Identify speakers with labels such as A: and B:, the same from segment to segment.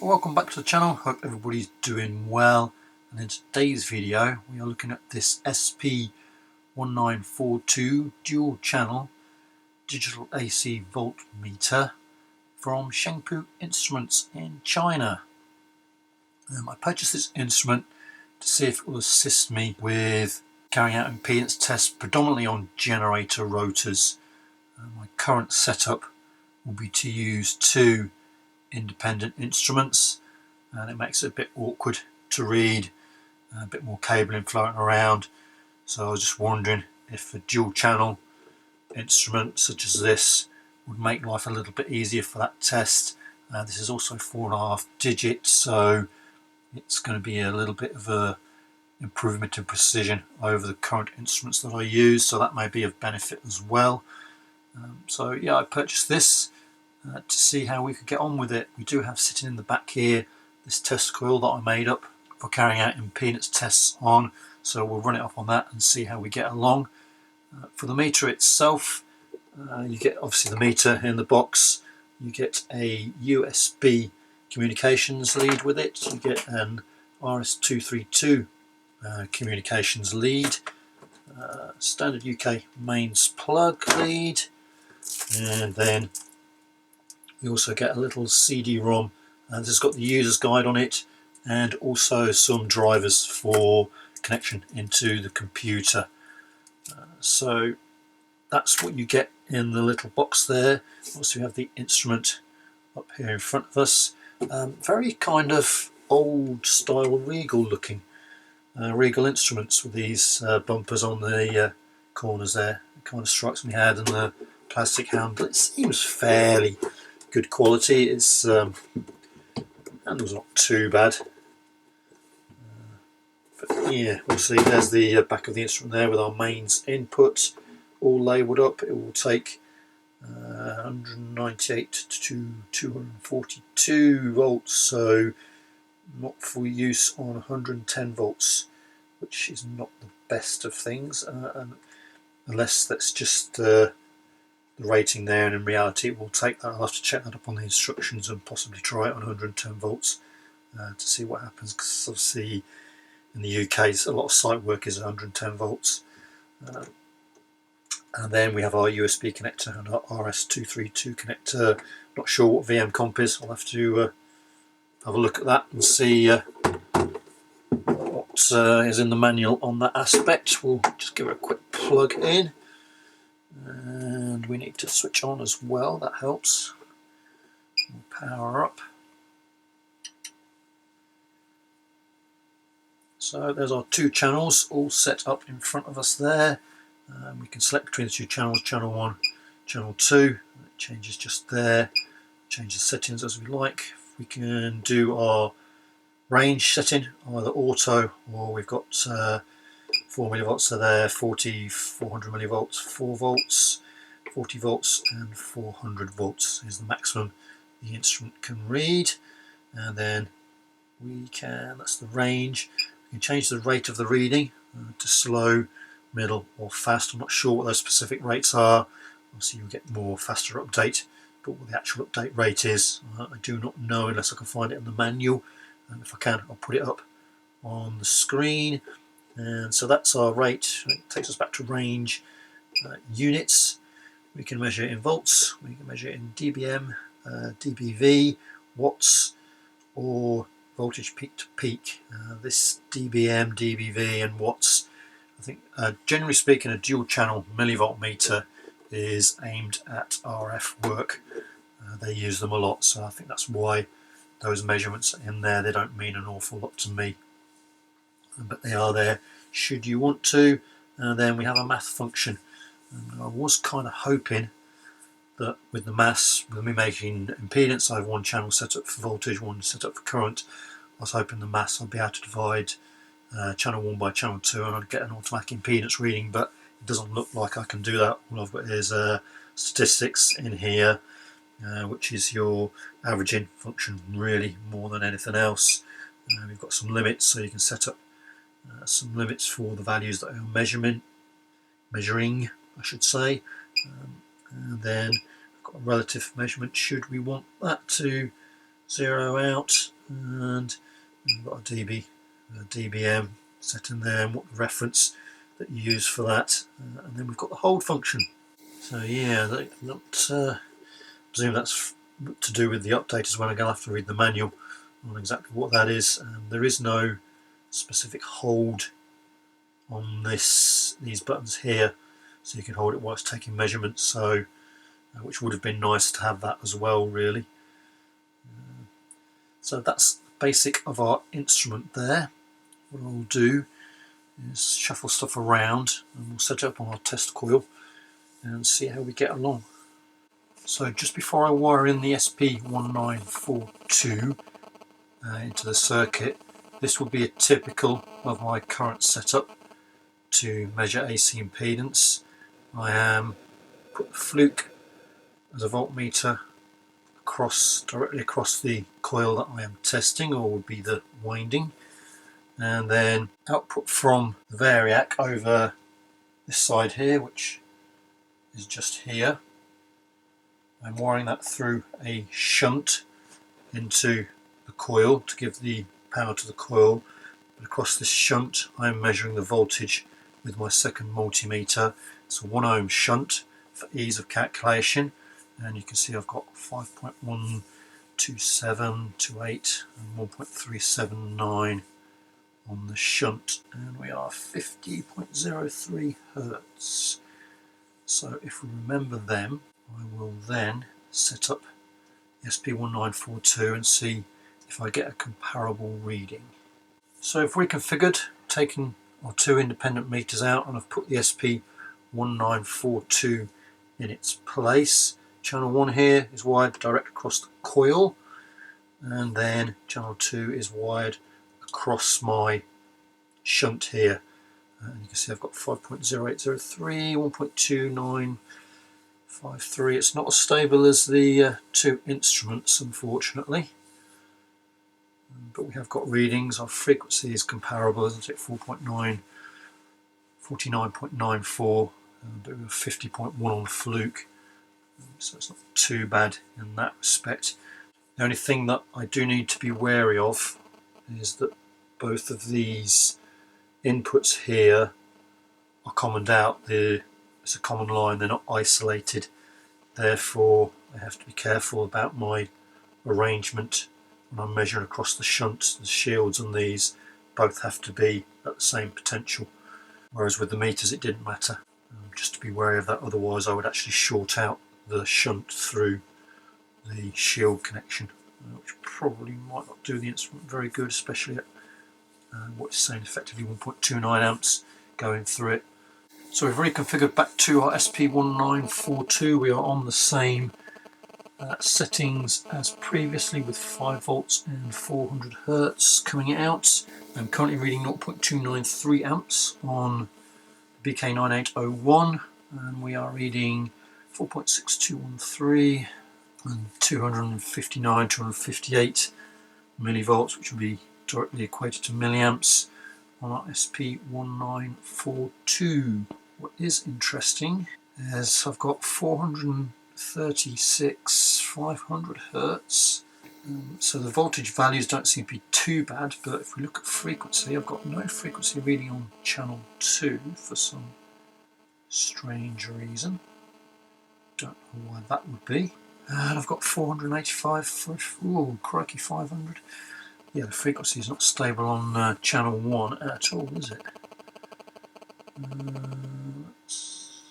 A: Welcome back to the channel. Hope everybody's doing well, and in today's video we are looking at this SP1942 dual channel digital AC voltmeter from Shengpu Instruments in China. I purchased this instrument to see if it will assist me with carrying out impedance tests predominantly on generator rotors. My current setup will be to use two independent instruments, and it makes it a bit awkward to read, a bit more cabling floating around. So I was just wondering if a dual channel instrument such as this would make life a little bit easier for that test. This is also 4.5 digits, so it's going to be a little bit of a improvement in precision over the current instruments that I use, so that may be of benefit as well. So yeah, I purchased this to see how we could get on with it. We do have sitting in the back here this test coil that I made up for carrying out impedance tests on, so we'll run it up on that and see how we get along. For the meter itself, you get obviously the meter in the box, you get a USB communications lead with it, you get an RS232 communications lead, standard UK mains plug lead, and then you also get a little CD-ROM, and this has got the user's guide on it and also some drivers for connection into the computer. So that's what you get in the little box there. Also, we have the instrument up here in front of us. Very kind of old style Regal looking Regal Instruments with these bumpers on the corners there. It kind of strikes me had, and the plastic handle. It seems fairly good quality. Its handle's not too bad, but yeah, we'll see. There's the back of the instrument there with our mains input all labelled up. It will take 198 to 242 volts, so not for use on 110 volts, which is not the best of things, unless that's just the rating there, and in reality it will take that. I'll have to check that up on the instructions and possibly try it on 110 volts to see what happens, because obviously in the UK a lot of site work is 110 volts. And then we have our USB connector and our RS232 connector. Not sure what VM comp is. I'll have to have a look at that and see what is in the manual on that aspect. We'll just give it a quick plug in. And we need to switch on as well, that helps. We'll power up. So there's our two channels all set up in front of us there. We can select between the two channels, channel 1, channel 2. It changes just there. Change the settings as we like. We can do our range setting, either auto, or we've got 4 millivolts are there, 40, 400 millivolts, 4 volts, 40 volts and 400 volts is the maximum the instrument can read. And then we can, that's the range, we can change the rate of the reading to slow, middle or fast. I'm not sure what those specific rates are. Obviously you'll get more faster update, but what the actual update rate is I do not know unless I can find it in the manual, and if I can I'll put it up on the screen. And so that's our rate. It takes us back to range units. We can measure it in volts, we can measure it in dBm, dBV, watts, or voltage peak to peak. This dBm, dBV and watts, I think generally speaking a dual channel millivoltmeter is aimed at RF work. They use them a lot, so I think that's why those measurements are in there. They don't mean an awful lot to me, but they are there should you want to. And then we have a math function, and I was kind of hoping that with the maths, with me making impedance, I have one channel set up for voltage, one set up for current. I was hoping the maths I'd be able to divide channel 1 by channel 2 and I'd get an automatic impedance reading, but it doesn't look like I can do that. All I've got is statistics in here, which is your averaging function really more than anything else. We've got some limits, so you can set up some limits for the values that are measuring, I should say. And then I've got a relative measurement should we want that to 0 out, and we've got a dBm set in there, and what the reference that you use for that, and then we've got the hold function. So yeah, presume that's to do with the update as well. I'm going to have to read the manual on exactly what that is. There is no specific hold on these buttons here, so you can hold it while it's taking measurements, so which would have been nice to have that as well, really. So that's the basic of our instrument there. What I'll do is shuffle stuff around and we'll set it up on our test coil and see how we get along. So just before I wire in the SP1942 into the circuit, this will be a typical of my current setup to measure AC impedance. I am put the fluke as a voltmeter directly across the coil that I am testing, or would be the winding, and then output from the variac over this side here, which is just here. I'm wiring that through a shunt into the coil to give the power to the coil, but across this shunt I'm measuring the voltage with my second multimeter. It's a 1 ohm shunt for ease of calculation, and you can see I've got 5.12728 and 1.379 on the shunt, and we are 50.03 Hertz. So if we remember them, I will then set up the SP1942 and see if I get a comparable reading. So I've reconfigured, taken our 2 independent meters out, and I've put the SP1942 in its place. Channel 1 here is wired direct across the coil, and then channel 2 is wired across my shunt here. And you can see I've got 5.0803, 1.2953. It's not as stable as the 2 instruments, unfortunately, but we have got readings. Our frequency is comparable, isn't it? 49.94, and 50.1 on fluke, so it's not too bad in that respect. The only thing that I do need to be wary of is that both of these inputs here are commoned out. It's a common line, they're not isolated, therefore I have to be careful about my arrangement when I'm measuring across the shunts. The shields on these both have to be at the same potential, whereas with the meters it didn't matter. Just to be wary of that, otherwise I would actually short out the shunt through the shield connection, which probably might not do the instrument very good, especially at what's saying effectively 1.29 amps going through it. So we've reconfigured back to our SP1942. We are on the same settings as previously, with 5 volts and 400 Hertz coming out. I'm currently reading 0.293 amps on BK9801, and we are reading 4.6213 and 258 millivolts, which will be directly equated to milliamps on our SP1942. What is interesting is I've got 436 500 Hertz, so the voltage values don't seem to be too bad, but if we look at frequency, I've got no frequency reading on channel 2 for some strange reason. Don't know why that would be. And I've got 485 for, ooh, crikey, 500. Yeah, the frequency is not stable on channel 1 at all, is it? Let's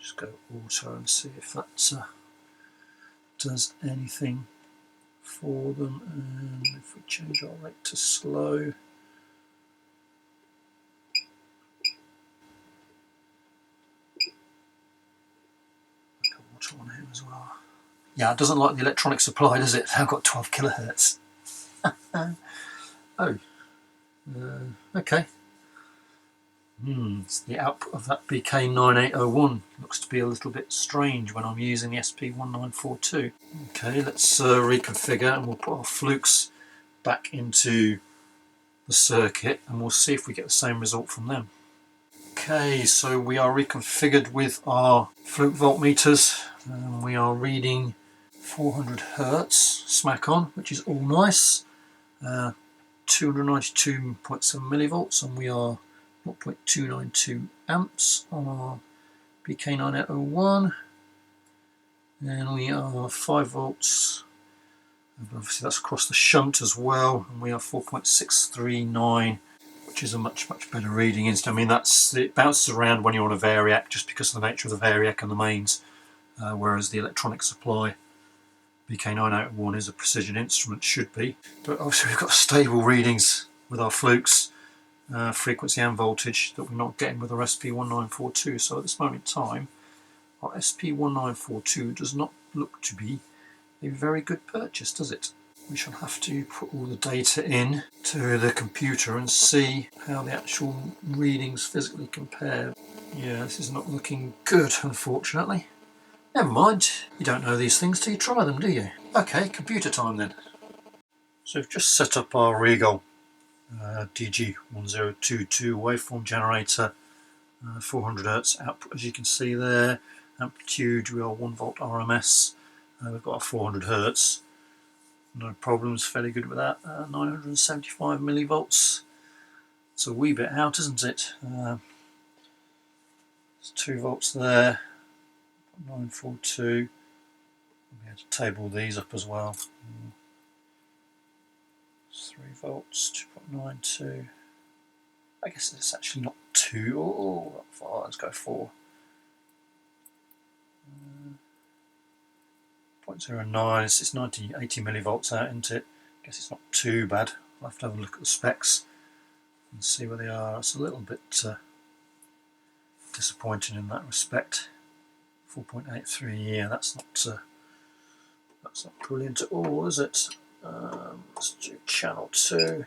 A: just go auto and see if that does anything for them. And if we change our rate to slow, auto on here as well. Yeah, it doesn't like the electronic supply, does it? I've got 12 kilohertz. Oh, okay. It's the output of that BK9801 looks to be a little bit strange when I'm using the SP1942. Okay, let's reconfigure, and we'll put our flukes back into the circuit and we'll see if we get the same result from them. Okay, so we are reconfigured with our fluke voltmeters, and we are reading 400 Hertz. smack on, which is all nice. 292.7 millivolts, and we are 0.292 amps on our PK901, and we are 5 volts. Obviously that's across the shunt as well, and we are 4.639, which is a much better reading. I mean, it bounces around when you're on a variac just because of the nature of the variac and the mains, whereas the electronic supply PK901 is a precision instrument, should be. But obviously we've got stable readings with our flukes, frequency and voltage, that we're not getting with our SP1942. So at this moment in time, our SP1942 does not look to be a very good purchase, does it? We shall have to put all the data in to the computer and see how the actual readings physically compare. Yeah, this is not looking good, unfortunately. Never mind, you don't know these things till you try them, do you? Okay, computer time then. So we've just set up our Regal DG1022 waveform generator, 400 Hz output, as you can see there. Amplitude, we are 1 volt RMS. We've got our 400 Hz. No problems, fairly good with that. 975 millivolts. It's a wee bit out, isn't it? It's 2 volts there. 942. We have to table these up as well. 3 volts, 2.92. I guess it's actually not 2. Oh, not far. Let's go 4. 0.09. It's 80 millivolts out, isn't it? I guess it's not too bad. I'll have to have a look at the specs and see where they are. It's a little bit disappointing in that respect. 4.83. Yeah, that's not brilliant at all, is it? Let's do channel 2.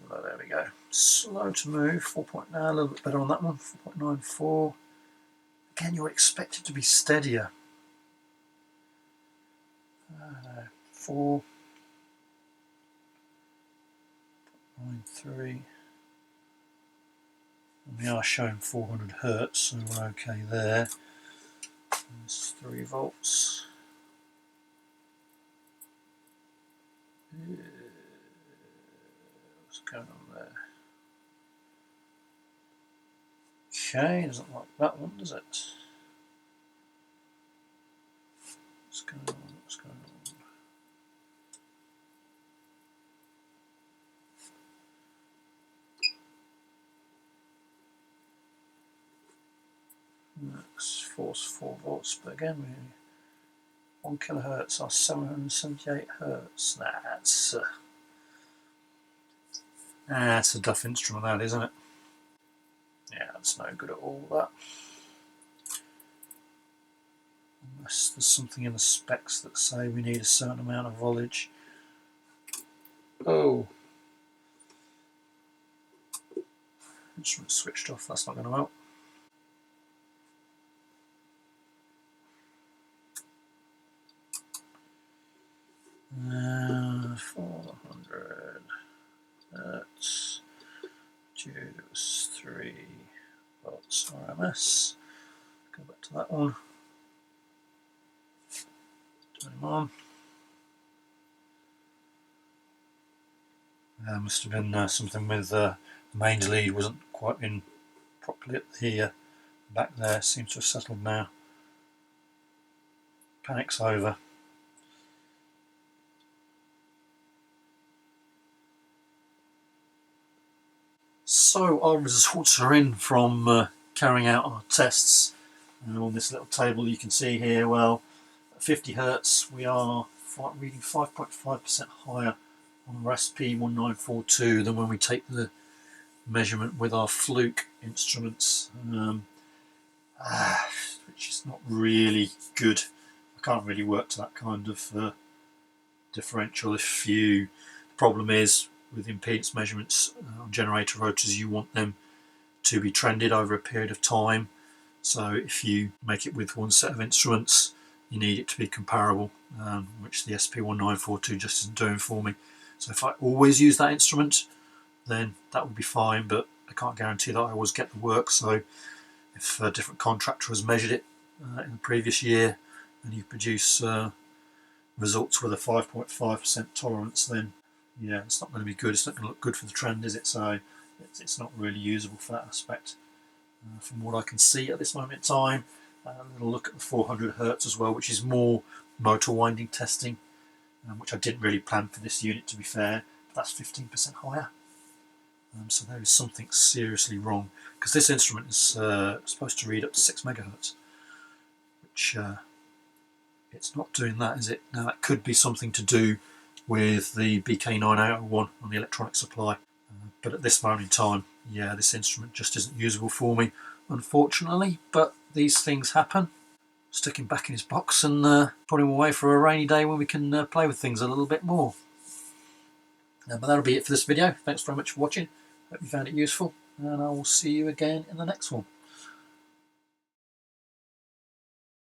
A: There we go. Slow to move. 4.9. A little bit better on that one. 4.94. Again, you're expected to be steadier. 4.93. And we are showing 400 Hz, so we're okay there. There's 3 volts. What's going on there? Okay, doesn't like that one, does it? What's going on? What's going on? Max force 4 volts, but again, 1 kilohertz are 778 hertz. That's a duff instrument, that, isn't it? Yeah, that's no good at all, that. Unless there's something in the specs that say we need a certain amount of voltage. Oh, instrument switched off. That's not going to help. Uh, 400 Hertz. Dude, it was 3 volts RMS. Go back to that one. Turn him on. Must have been something with the mains lead wasn't quite in properly at the back there. Seems to have settled now. Panic's over. So our results are in from carrying out our tests. And on this little table you can see here, well, at 50 Hz we are reading 5.5% higher on our SP1942 than when we take the measurement with our fluke instruments, which is not really good. I can't really work to that kind of differential. The problem is with impedance measurements on generator rotors, you want them to be trended over a period of time. So if you make it with one set of instruments you need it to be comparable, which the SP1942 just isn't doing for me. So if I always use that instrument, then that would be fine, but I can't guarantee that I always get the work. So if a different contractor has measured it in the previous year and you produce results with a 5.5% tolerance, then yeah, it's not going to be good. It's not going to look good for the trend, is it? So it's not really usable for that aspect. From what I can see at this moment in time, a little look at the 400 Hertz as well, which is more motor winding testing, which I didn't really plan for this unit, to be fair, but that's 15% higher. So there is something seriously wrong, because this instrument is supposed to read up to 6 megahertz, which it's not doing that, is it? Now that could be something to do with the BK9801 on the electronic supply, but at this moment in time, yeah, this instrument just isn't usable for me, unfortunately, but these things happen. Stick him back in his box and put him away for a rainy day when we can play with things a little bit more. But that'll be it for this video. Thanks very much for watching. Hope you found it useful, and I will see you again in the next one.